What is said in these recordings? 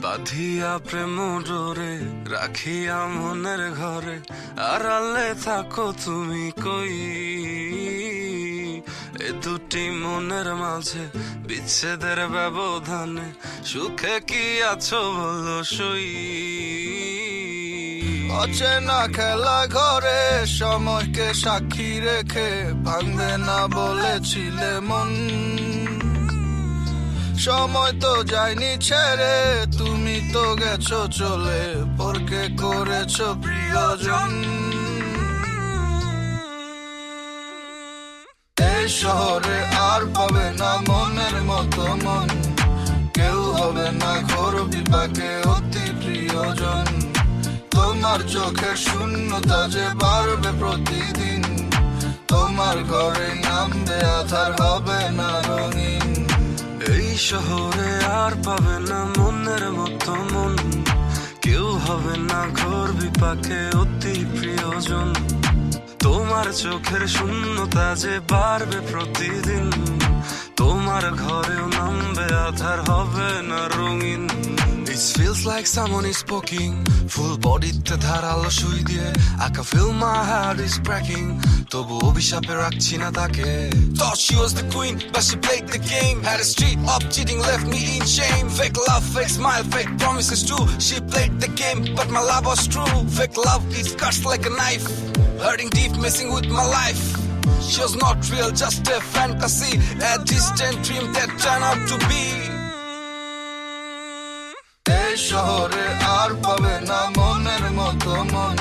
বাঁধিয়া প্রেম ডোরে রাখিয়া মনের ঘরে, আড়ালে থাকো তুমি কই? এ দুটি মনের মাঝে বিচ্ছেদের ব্যবধানে সুখে কি আছো বলো সই? অচেনা খেলা ঘরে সময়কে সাক্ষী রেখে ভাঙবে না বলেছিলে মন। সময় তো যায়নি ছেড়ে, তুমি তো গেছো চলে, পরকে করেছো প্রিয়জন। এই শহরে আর পাবে না মনের মতো মন, কেউ হবে না ঘোর বিপাকে অতি প্রিয়জন। তোমার চোখের শূন্যতা যে বাড়বে প্রতিদিন, তোমার ঘরে নামবে আধার, হবে না রঙিন। এই শহরে আর পাবে না মনের মতো মন, কেউ হবে না ঘোর বিপাকে অতি প্রিয়জন। তোমার চোখের শূন্যতা যে বাড়বে প্রতিদিন, তোমার ঘরেও নামবে আধার, হবে না রঙিন। It feels like someone is poking, full bodyতে ধারালো সুই দিয়ে, I can feel my heart is cracking, তবু অভিশাপে রাখছি না তাকে। Thought she was the queen, but she played the game, had a street up cheating, left me in shame. Fake love, fake smile, fake promises too, she played the game, but my love was true. Fake love, it cuts like a knife, hurting deep, messing with my life. She was not real, just a fantasy, a distant dream that turned out to be. এই শহরে আর পাবে না মনের মতো মন,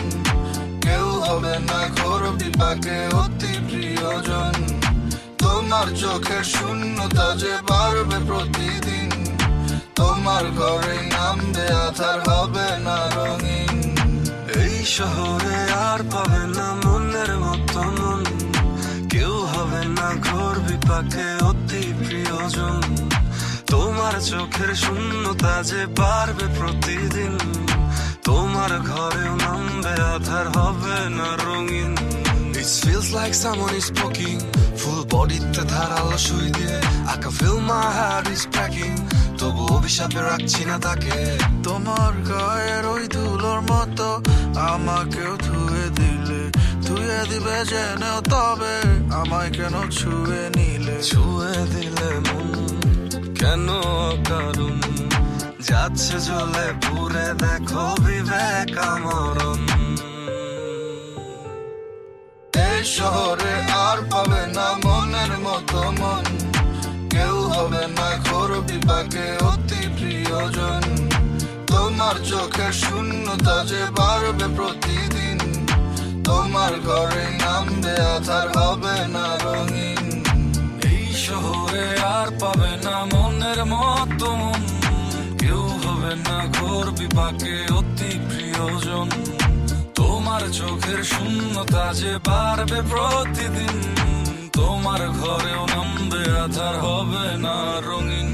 কেউ হবে না ঘোর বিপাকে অতি প্রিয়জন। তোমার চোখের শূন্যতা যে বাড়বে প্রতিদিন, তোমার ঘরে নামবে আধার, হবে না রঙিন। এই শহরে আর পাবে না মনের মতো মন, কেউ হবে না ঘোর বিপাকে অতি প্রিয়জন। তোমার চোখের শূন্যতা যে বাড়বে প্রতিদিন, তোমার ঘরেও নামবে আধার, হবে না রঙিন। It feels like someone is poking, full bodyতে ধারালো সুই দিয়ে, I can feel my heart is cracking, তবু অভিশাপে রাখছি না তাকে। তোমার গায়ের ওই ধুলোর মতো আমাকেও ধুয়ে দিলে, ধুয়ে দিবে জেনেও তবে আমায় কেন ছুঁয়ে নিলে? ছুঁয়ে দিলে মন কেন কারণ, যাচ্ছে জ্বলে পুরে দেখো বিবেক আমরণ। এই শহরে আর পাবে না মনের মতো মন, কেউ হবে না ঘোর বিপাকে অতি প্রিয়জন। তোমার চোখের শূন্যতা যে বাড়বে প্রতিদিন, তোমার ঘরে নামবে আধার, হবে না রঙিন। এই শহরে আর পাবে না মনের মতো মন, কেউ হবে না ঘোর বিপাকে অতি প্রিয়জন। তোমার চোখের শূন্যতা যে বাড়বে প্রতিদিন, তোমার ঘরেও নামবে আধার, হবে না রঙিন।